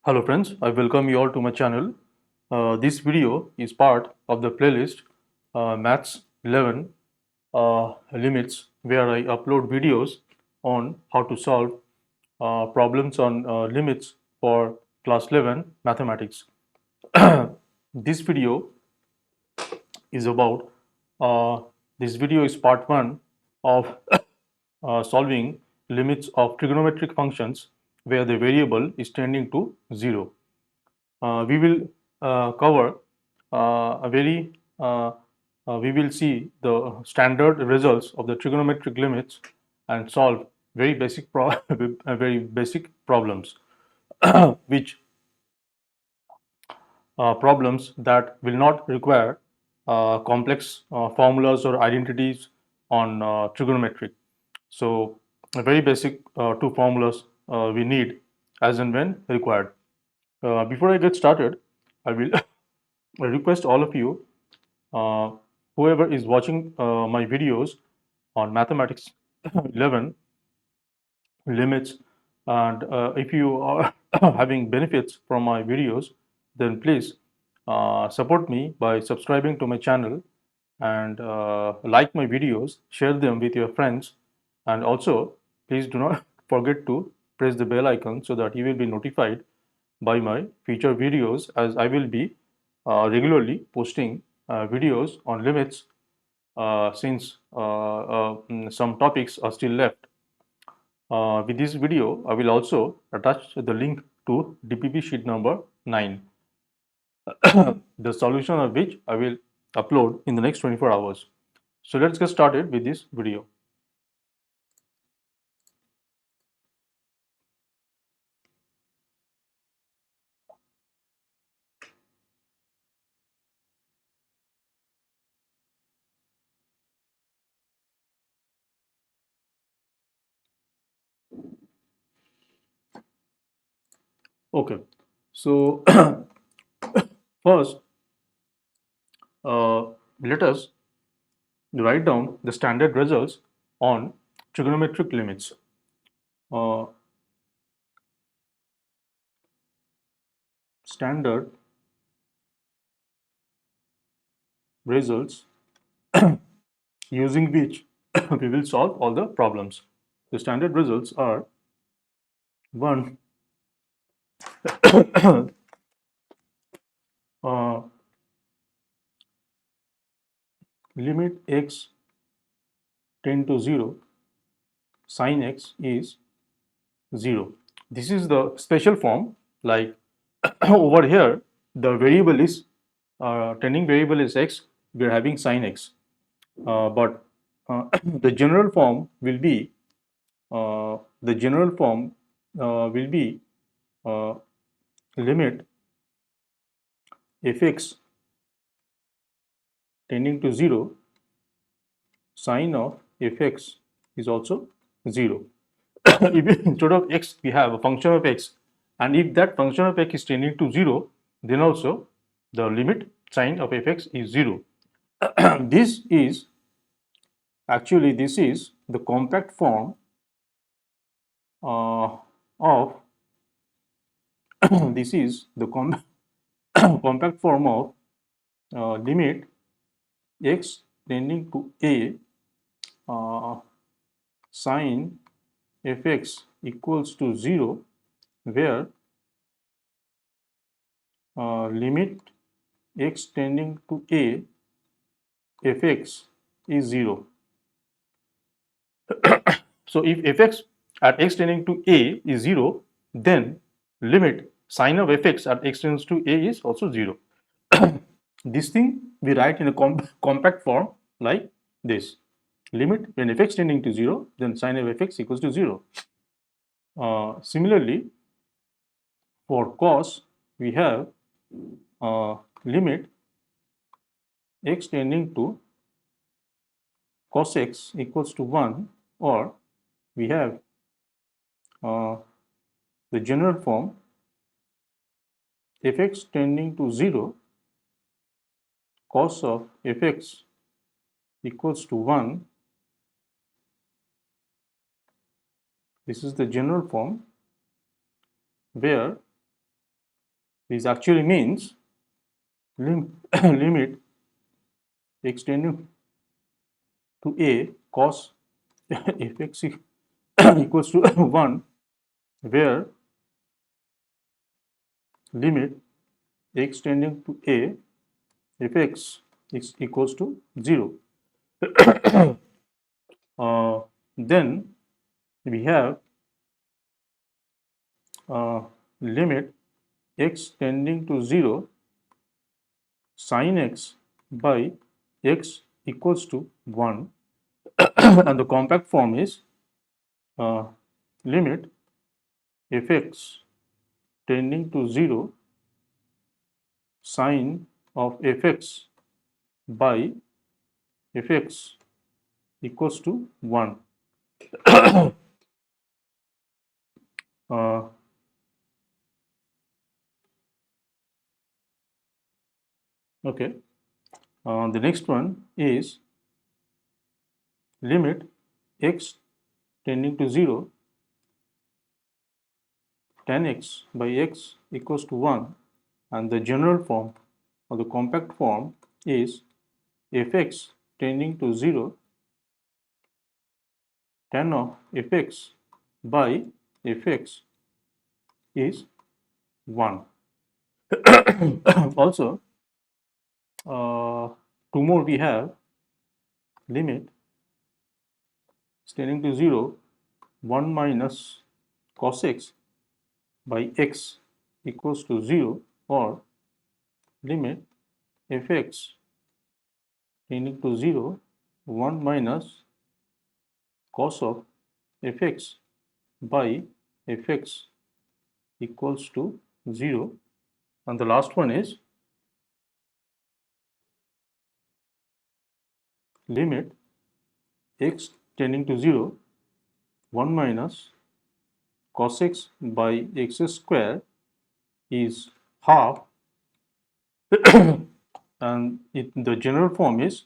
Hello friends, I welcome you all to my channel. This video is part of the playlist Maths 11 Limits, where I upload videos on how to solve problems on limits for class 11 mathematics. This video is about this video is part 1 of solving limits of trigonometric functions where the variable is tending to 0. We will cover a very we will see the standard results of the trigonometric limits and solve very basic very basic problems which problems that will not require complex formulas or identities on trigonometric. So very basic two formulas we need as and when required. Before I get started, I will request all of you, uh, whoever is watching my videos on mathematics 11 limits, and if you are having benefits from my videos, then please support me by subscribing to my channel and like my videos, share them with your friends, and also please do not forget to press the bell icon so that you will be notified by my future videos, as I will be regularly posting videos on limits since some topics are still left. With this video, I will also attach the link to DPP sheet number 9, the solution of which I will upload in the next 24 hours. So let's get started with this video. Okay, so first, let us write down the standard results on trigonometric limits. Uh, Standard results using which we will solve all the problems. The standard results are 1, uh, limit x tend to 0, sin x is 0. This is the special form, like over here the variable is tending variable is x, we are having sin x, but the general form will be the general form will be uh, limit fx tending to 0, sin of fx is also 0. If instead of x we have a function of x, and if that function of x is tending to 0, then also the limit sin of fx is 0. This is the compact form of this is the compact form of limit x tending to a, sin fx equals to 0, where limit x tending to a fx is 0. So if fx at x tending to a is 0, then limit sin of fx at x tends to a is also 0. This thing we write in a compact form like this: limit when fx tending to 0, then sin of fx equals to 0. Similarly, for cos, we have limit x tending to cos x equals to 1, or we have uh, the general form fx tending to 0, cos of fx equals to 1. This is the general form where This actually means limit x tending to a cos fx equals to 1, where limit x tending to a fx is equals to 0. Then we have limit x tending to 0 sin x by x equals to 1, and the compact form is uh, limit fx tending to 0 sine of fx by fx equals to 1. Uh, okay. The next one is limit x tending to 0 tan x by x equals to 1, and the general form or the compact form is fx tending to 0 tan of fx by fx is 1. Also, two more we have: limit tending to 0 1 minus cos x by x equals to 0, or limit fx tending to 0 1 minus cos of fx by fx equals to 0. And the last one is limit x tending to 0 1 minus cos x by x square is half, and the general form is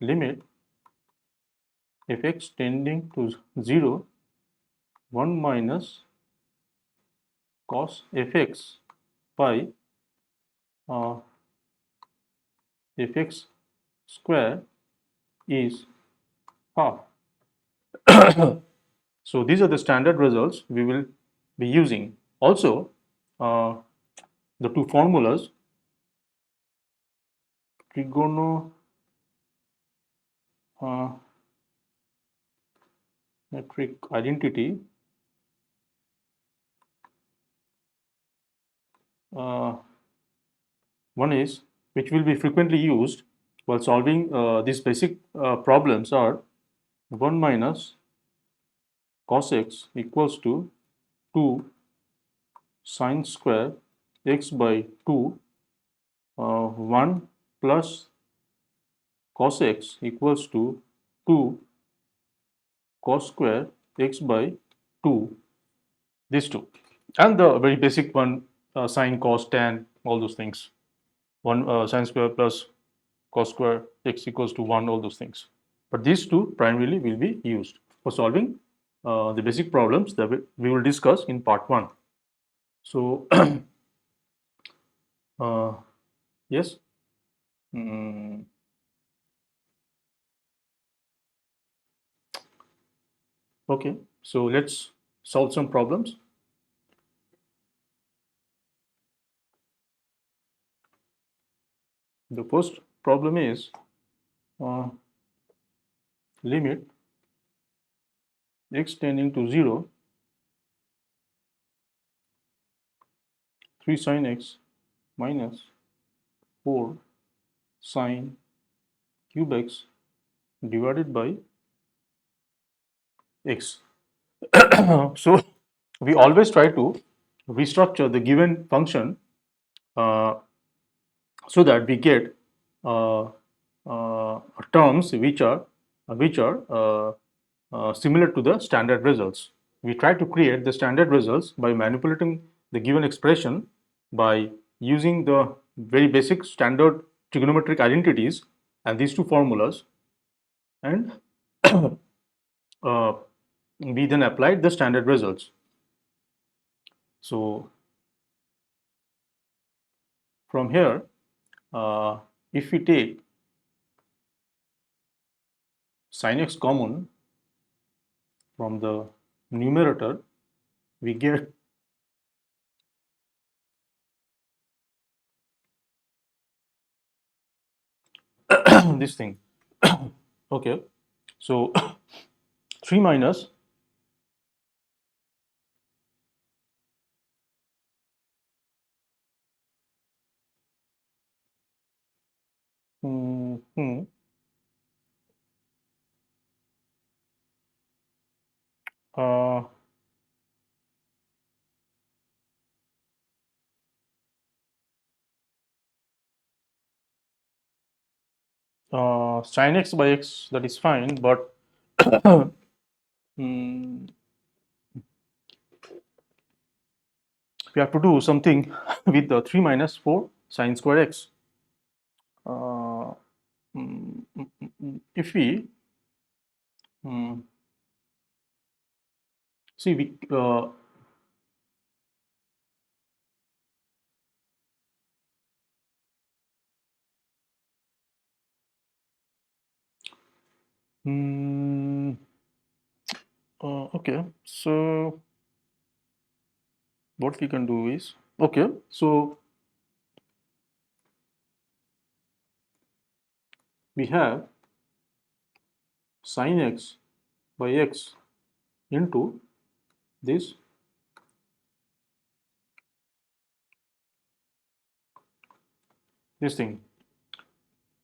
limit fx tending to 0 1 minus cos fx by uh, fx square is half. So these are the standard results we will be using. Also, the two formulas, trigonometric identity, one is which will be frequently used while solving these basic problems, are 1 minus cos x equals to 2 sine square x by 2, 1 plus cos x equals to 2 cos square x by 2, these two, and the very basic one, sine, cos, tan, all those things. 1 sine square plus cos square x equals to 1, all those things. But these two primarily will be used for solving the basic problems that we will discuss in part 1. So, yes. Okay, so let's solve some problems. The first problem is limit x tending to 0 3 sine x minus 4 sine cube x divided by x. So we always try to restructure the given function so that we get uh, terms which are similar to the standard results. We try to create the standard results by manipulating the given expression by using the very basic standard trigonometric identities and these two formulas, and uh, we then applied the standard results. So from here, if we take sin x common from the numerator, we get this thing. Okay, so 3 minus hmm, hmm, uh, sin x by x, that is fine, but mm, we have to do something with the 3 minus 4 sine square x. Uh, if we see, we mm, okay, so what we can do is, okay, so we have sin x by x into this thing.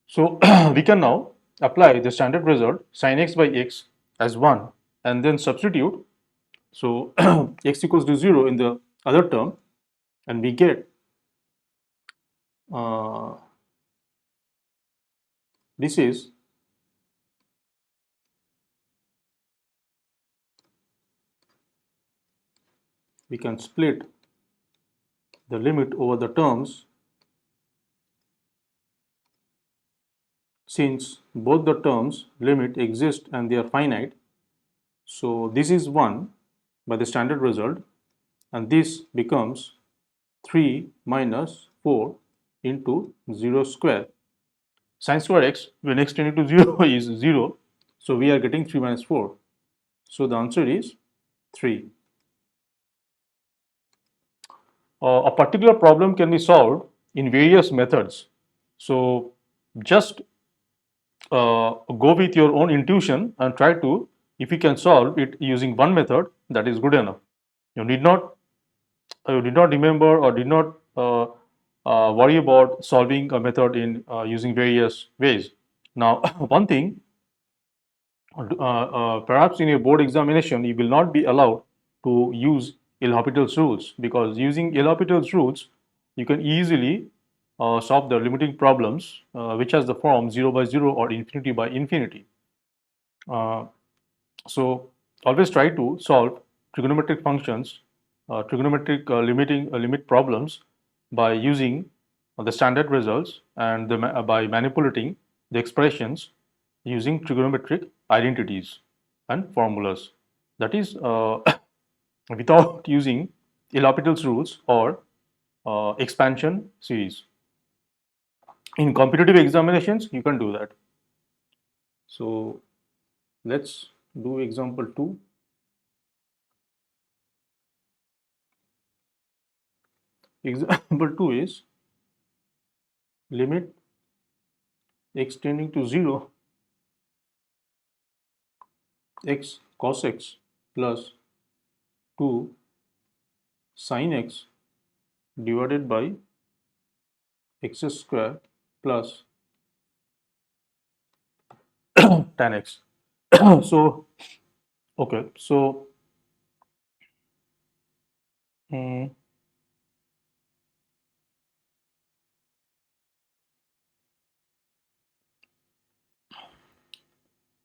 So we can now apply the standard result sin x by x as 1 and then substitute. So x equals to 0 in the other term, and we get uh, this is we can split the limit over the terms, since both the terms limit exist and they are finite. So this is 1 by the standard result, and this becomes 3 minus 4 into 0 square. Sin square x when x tending to 0 is 0, so we are getting 3 minus 4. So the answer is 3. A particular problem can be solved in various methods. So just go with your own intuition and try to, if you can solve it using one method, that is good enough. You need not remember or did not worry about solving a method in using various ways. Now, one thing, perhaps in a board examination, you will not be allowed to use L'Hopital's rules, because using L'Hopital's rules, you can easily solve the limiting problems, which has the form 0 by 0 or infinity by infinity. Uh, so always try to solve trigonometric functions, trigonometric limit problems by using the standard results and by manipulating the expressions using trigonometric identities and formulas. That is without using L'Hopital's rules or expansion series. In competitive examinations, you can do that. So let's do example 2. Example 2 is limit x tending to 0 x cos x plus 2 sin x divided by x square plus tan x. So okay, so mm,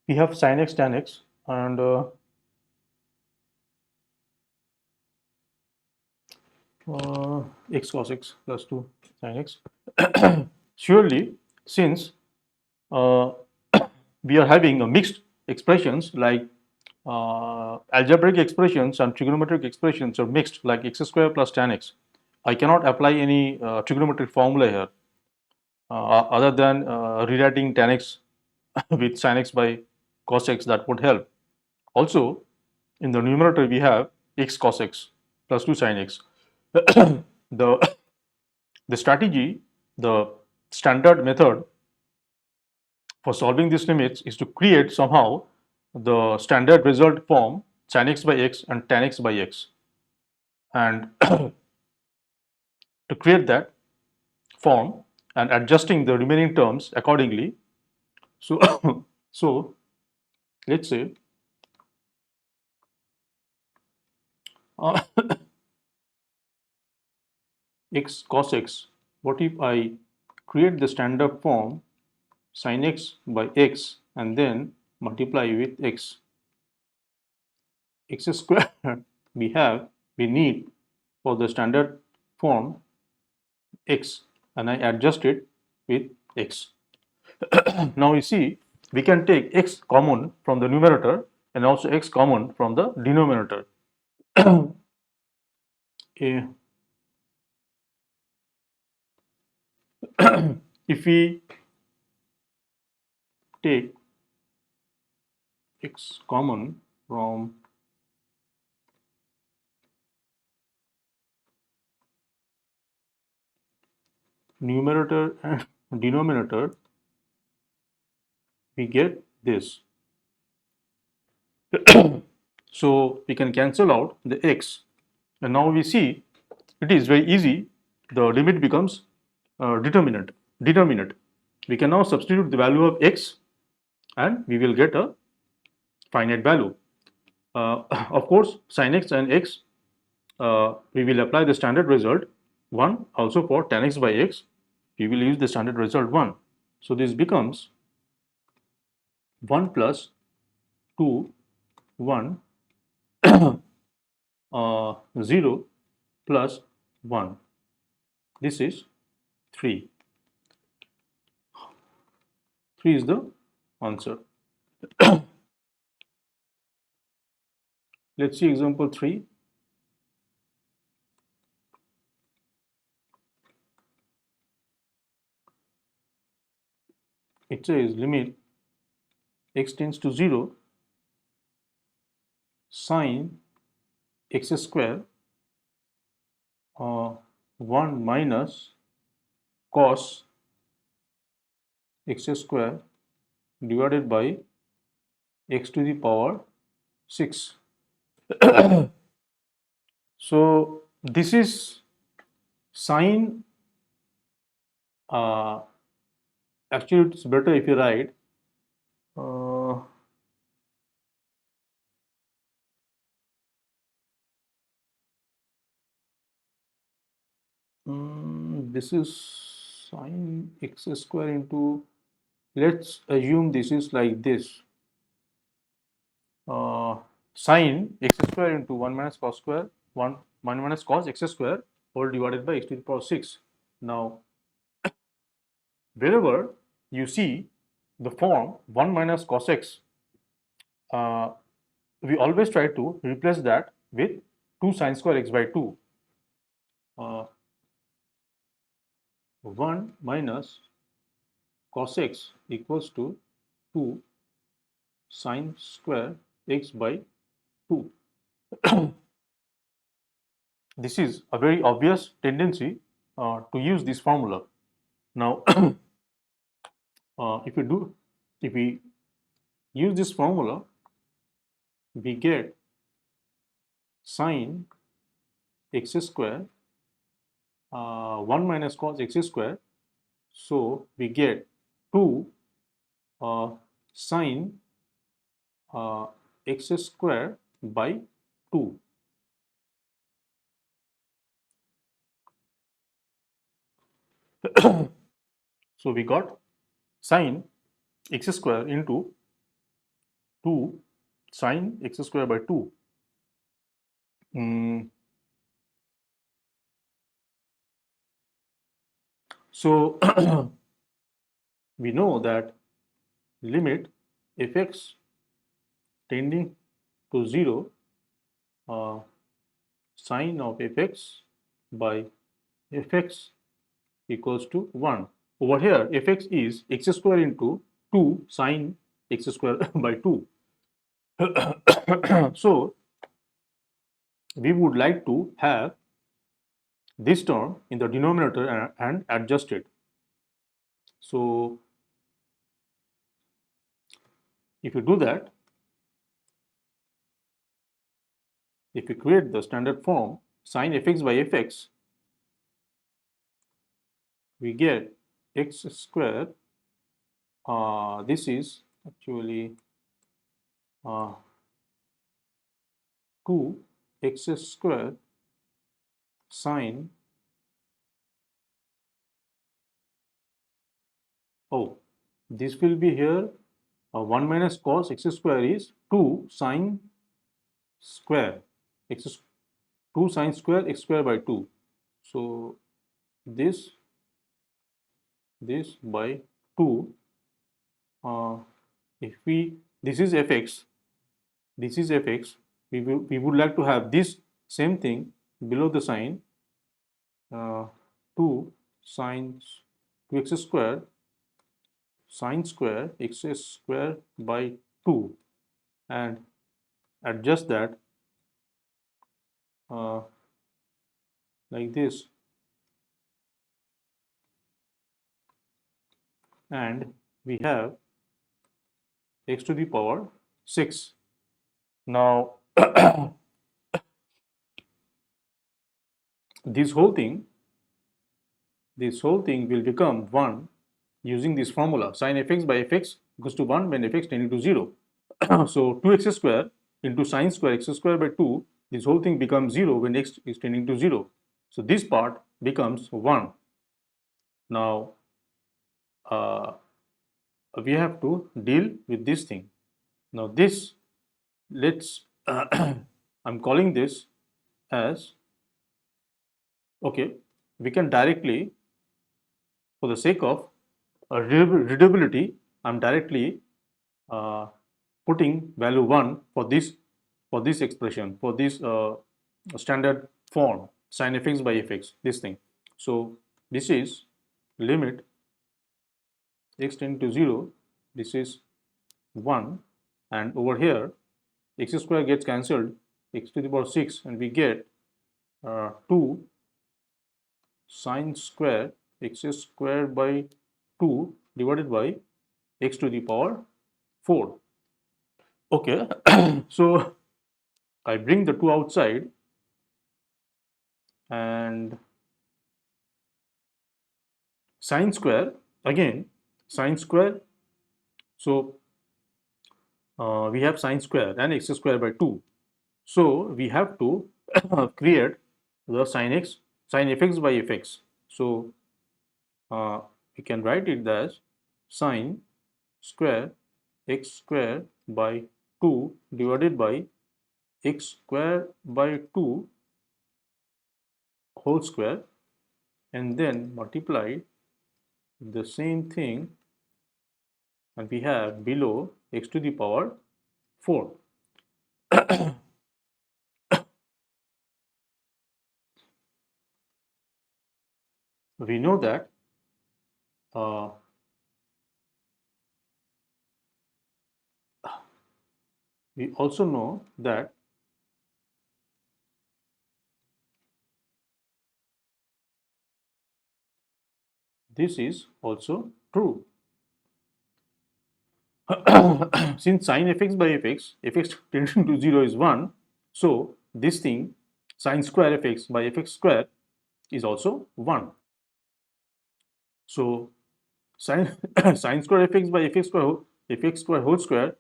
we have sin x tan x and x cos x plus 2 sin x. Surely, since uh, we are having a mixed expressions, like algebraic expressions and trigonometric expressions are mixed, like x square plus tan x. I cannot apply any trigonometric formula here other than rewriting tan x with sin x by cos x. That would help. Also, in the numerator we have x cos x plus 2 sin x. the the strategy, the standard method for solving these limits is to create somehow the standard result form sin x by x and tan x by x, and to create that form and adjusting the remaining terms accordingly. So, so let's say uh, x cos x. What if I create the standard form sin x by x and then multiply with x? X square we need for the standard form x, and I adjust it with x. Now you see, we can take x common from the numerator and also x common from the denominator. Eh, if we take x common from numerator and denominator, we get this. So we can cancel out the x, and now we see it is very easy. The limit becomes determinant. We can now substitute the value of x and we will get a finite value. Of course, sin x and x, we will apply the standard result 1. Also for tan x by x, we will use the standard result 1. So this becomes 1 plus 2, 1, 0 plus 1. This is 3. 3 is the answer. Let's see example 3. It says limit x tends to 0 sin x square 1 minus cos x square divided by x to the power 6. So this is sine. Actually, it's better if you write this is sine x square into, let's assume this is like this, sine x square into 1 minus cos square 1 minus cos x square whole divided by x to the power 6. Now wherever you see the form 1 minus cos x, we always try to replace that with 2 sine square x by 2. 1 minus cos x equals to 2 sine square x by 2. This is a very obvious tendency to use this formula. Now, if we use this formula, we get sine x square 1 minus cos x square. So we get 2 sine x square by 2. So we got sine x square into 2 sine x square by 2. So we know that limit fx tending to 0 sine of fx by fx equals to 1. Over here, fx is x square into 2 sine x square by 2. So, we would like to have this term in the denominator and adjust it. So, if you do that, if you create the standard form sine fx by fx, we get x square. This is actually 2x square sine, oh, this will be here 1 minus cos x square is 2 sine square x, 2 sine square x square by 2. So this by 2, if we, this is fx, we would like to have this same thing below the sign, 2 sine 2x square sine square x square by 2, and adjust that like this, and we have x to the power 6. Now this whole thing will become 1 using this formula sin fx by fx equals to 1 when fx tending to 0. So 2x square into sine square x square by 2, this whole thing becomes 0 when x is tending to 0. So this part becomes 1. Now we have to deal with this thing. Now this, let's I'm calling this as, okay, we can directly, for the sake of readability, I'm directly putting value 1 for this expression, for this standard form sin fx by fx, this thing. So this is limit x tending to 0, this is 1, and over here x square gets cancelled, x to the power 6, and we get 2 sine square x square by 2 divided by x to the power 4. Okay, so I bring the 2 outside, and sine square, again sine square, so we have sine square and x square by 2. So we have to create the sin fx by fx. So we can write it as sine square x square by 2 divided by x square by 2 whole square, and then multiply the same thing, and we have below x to the power 4. We know that we also know that this is also true. Since sin fx by fx tending to 0 is 1, so this thing sin square fx by fx square is also 1. So sin sin square fx by fx square whole square,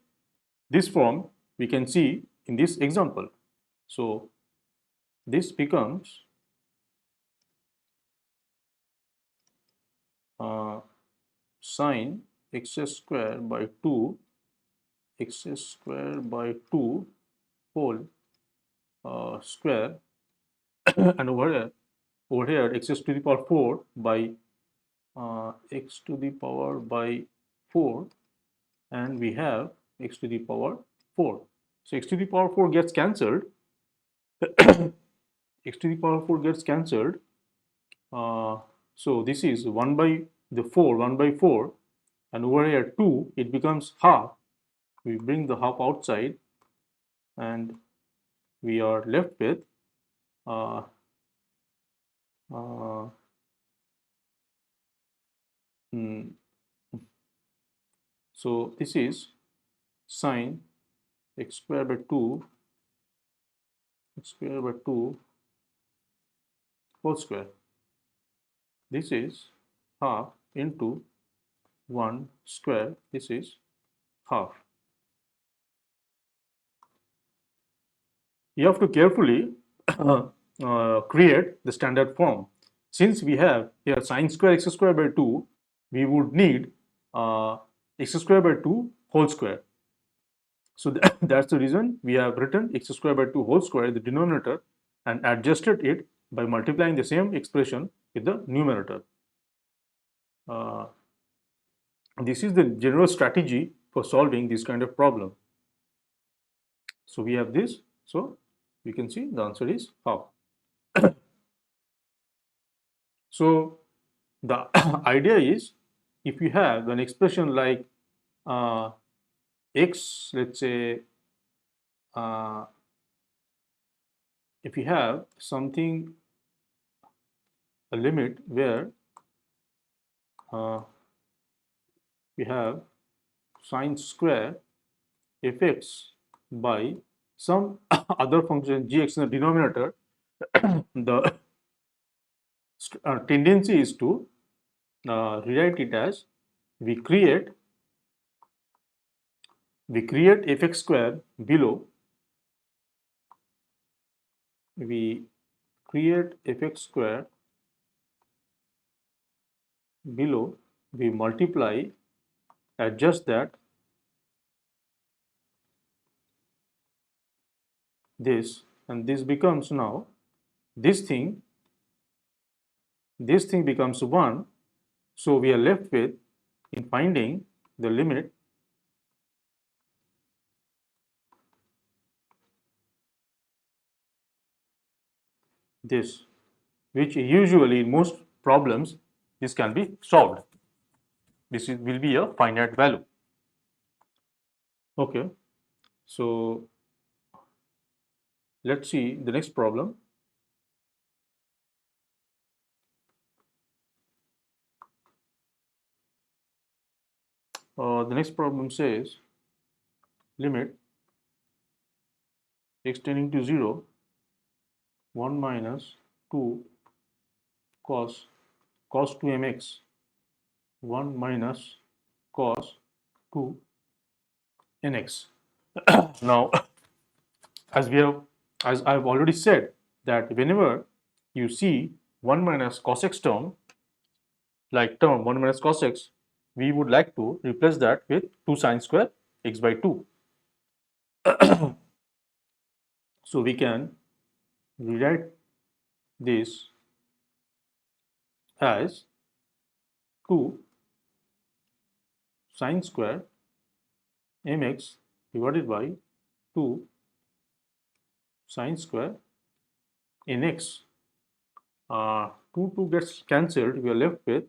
this form we can see in this example. So this becomes sin x square by 2 x square by 2 whole square, and over here x to the power 4 by x to the power by 4, and we have x to the power 4. So x to the power 4 gets cancelled. X to the power 4 gets cancelled, So this is 1 by the 4, 1 by 4, and over here 2, it becomes half. We bring the half outside, and we are left with uh, uh, mm, so this is sine x square by 2 whole square. This is half into 1 square. This is half. You have to carefully create the standard form. Since we have here sine square x square by 2, we would need x square by 2 whole square. So that's the reason we have written x square by 2 whole square in the denominator and adjusted it by multiplying the same expression with the numerator. Uh, this is the general strategy for solving this kind of problem. So we have this. So we can see the answer is half. So the idea is, if you have an expression like x, let's say, if you have something, a limit where we have sine square fx by some other function gx in the denominator, the tendency is to rewrite it as we create fx square below, we create fx square below, we multiply, adjust that, this, and this becomes now, this thing becomes 1. So we are left with, in finding the limit, this, which usually in most problems this can be solved. This will be a finite value. Okay, so let's see the next problem. The next problem says limit x tending to 0, 1 minus 2 cos 2 mx, 1 minus cos 2 nx. Now, as I've already said, that whenever you see 1 minus cos x term, like term 1 minus cos x, we would like to replace that with 2 sine square x by 2. So we can rewrite this as 2 sine square mx divided by 2 sine square nx. 2 gets cancelled, we are left with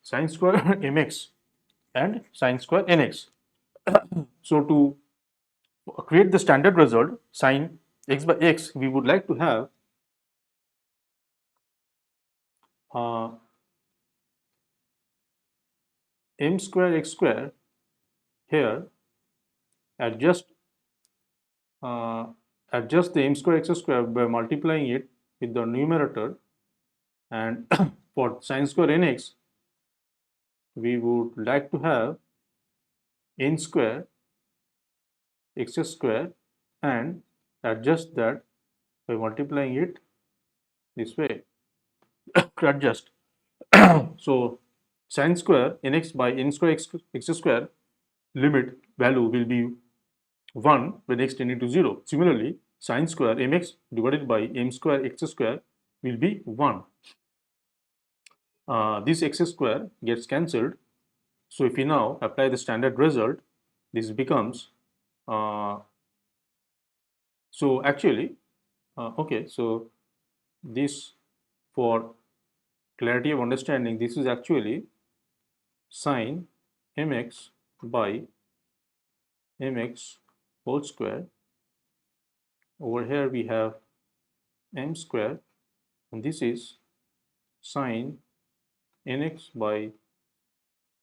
sine square mx and sine square nx. So to create the standard result, sine x by x, we would like to have m square x square here, adjust the m square x square by multiplying it with the numerator, and for sine square nx, we would like to have n square x square and adjust that by multiplying it this way to adjust. So sine square nx by n square x square limit value will be 1 when x tending to 0. Similarly, sine square mx divided by m square x square will be 1. This x square gets cancelled. So if we now apply the standard result, this becomes, so actually Okay, so this, for clarity of understanding, this is actually sine mx by mx whole square. Over here we have m square, and this is sine nx by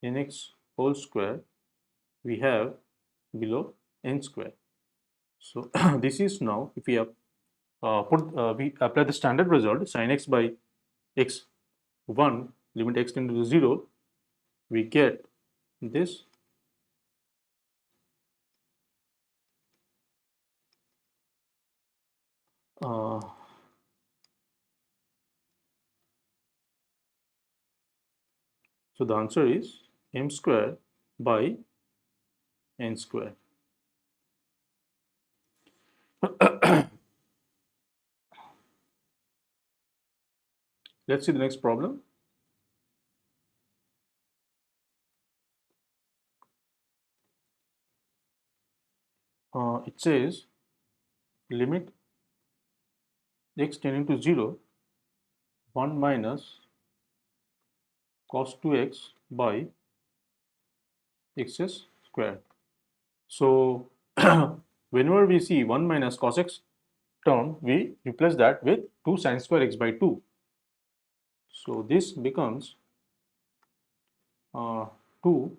nx whole square. We have below n square. So this is now, if we we apply the standard result, sin x by x1, limit x tends to 0, we get this. Uh, so the answer is m square by n square. Let's see the next problem. It says limit x tending to 0, 1 minus cos 2x by x square. So whenever we see 1 minus cos x term, we replace that with 2 sin square x by 2. So this becomes 2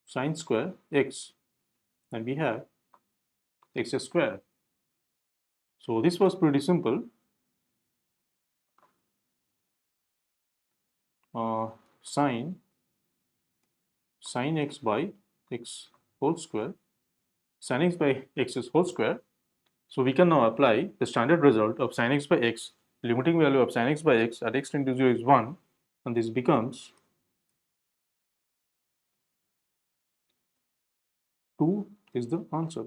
sin square x, and we have x square. So this was pretty simple. Sin x by x whole square, sin x by x is whole square. So we can now apply the standard result of sin x by x. Limiting value of sin x by x at x tends to 0 is 1, and this becomes 2 is the answer.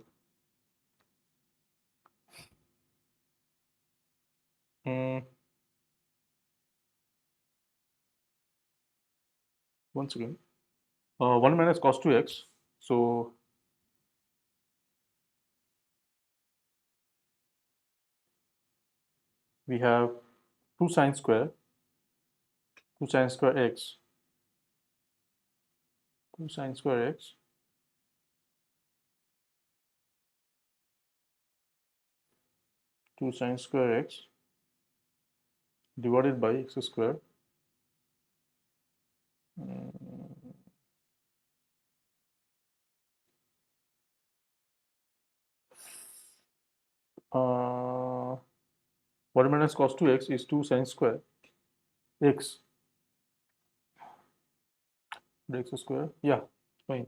Once again, 1 minus cos 2x. So we have 2 sin square, 2 sin square x, 2 sin square x, 2 sin square x divided by x square. Uh, 1 minus cos 2x is 2 sin square x, x square. Yeah, fine.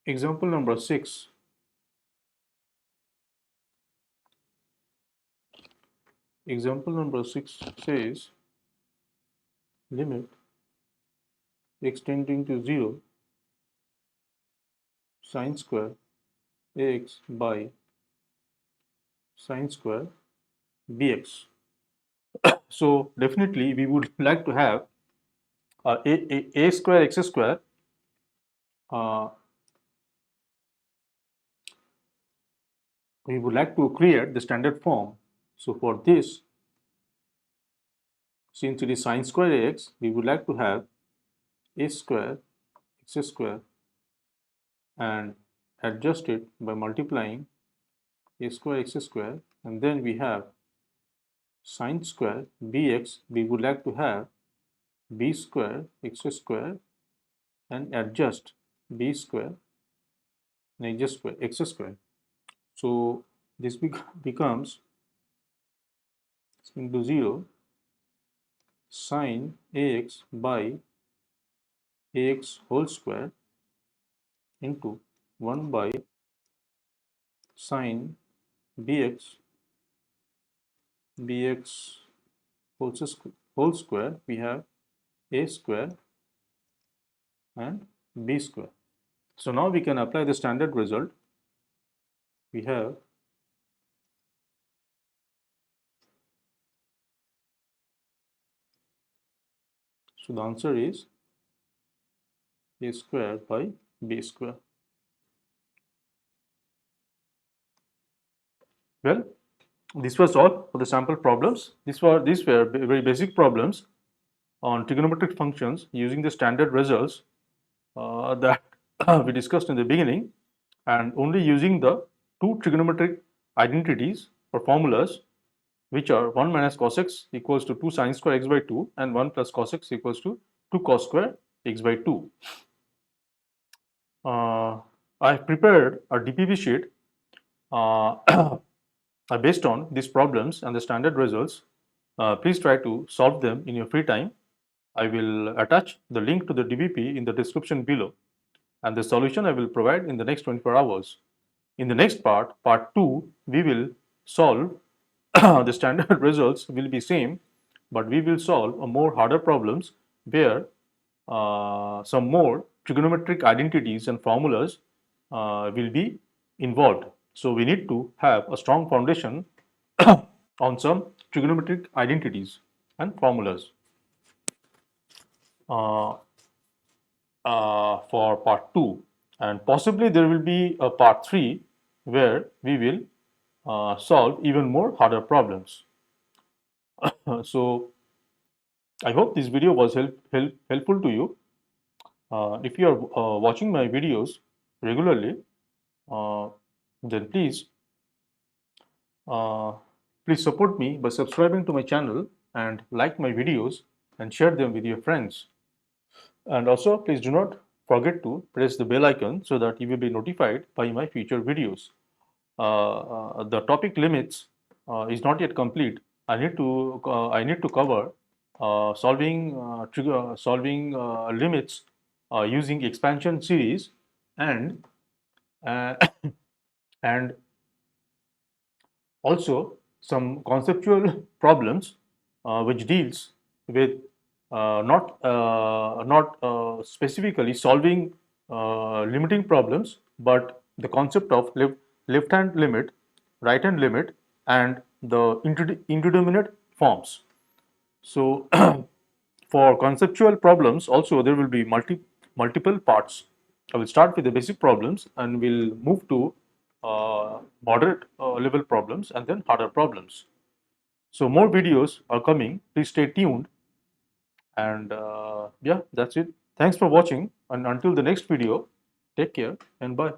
Example number 6. Example number 6 says limit x tending to 0, sin square x by sin square bx. So definitely we would like to have a square x square we would like to create the standard form. So for this, since it is sin square x, we would like to have a square x square and adjust it by multiplying a square x square, and then we have sin square bx. We would like to have b square x square and adjust b square and x square. So this becomes into 0 sin ax by ax whole square into 1 by sin bx whole square. We have a square and b square. So now we can apply the standard result. We have so the answer is a square by b square. Well, this was all for the sample problems. These were very basic problems on trigonometric functions using the standard results that we discussed in the beginning, and only using the two trigonometric identities or formulas, which are 1 minus cos x equals to 2 sin square x by 2 and 1 plus cos x equals to 2 cos square x by 2. I have prepared a DPP sheet uh, based on these problems and the standard results. Please try to solve them in your free time. I will attach the link to the DPP in the description below, and the solution I will provide in the next 24 hours. In the next part 2, we will solve the standard results will be same, but we will solve a more harder problems where some more trigonometric identities and formulas will be involved. So we need to have a strong foundation on some trigonometric identities and formulas. Uh, for part 2, and possibly there will be a part 3 where we will solve even more harder problems. So I hope this video was helpful to you. If you are watching my videos regularly, uh, then uh, please support me by subscribing to my channel and like my videos and share them with your friends. And also, please do not forget to press the bell icon so that you will be notified by my future videos. The topic limits is not yet complete. I need to cover solving limits using expansion series, and uh, and also some conceptual problems which deals with not specifically solving limiting problems, but the concept of left hand limit, right hand limit, and the indeterminate forms. So for conceptual problems also there will be multiple parts. I will start with the basic problems and we'll move to moderate level problems and then harder problems. So more videos are coming. Please stay tuned. And yeah, that's it. Thanks for watching. And until the next video, take care and bye.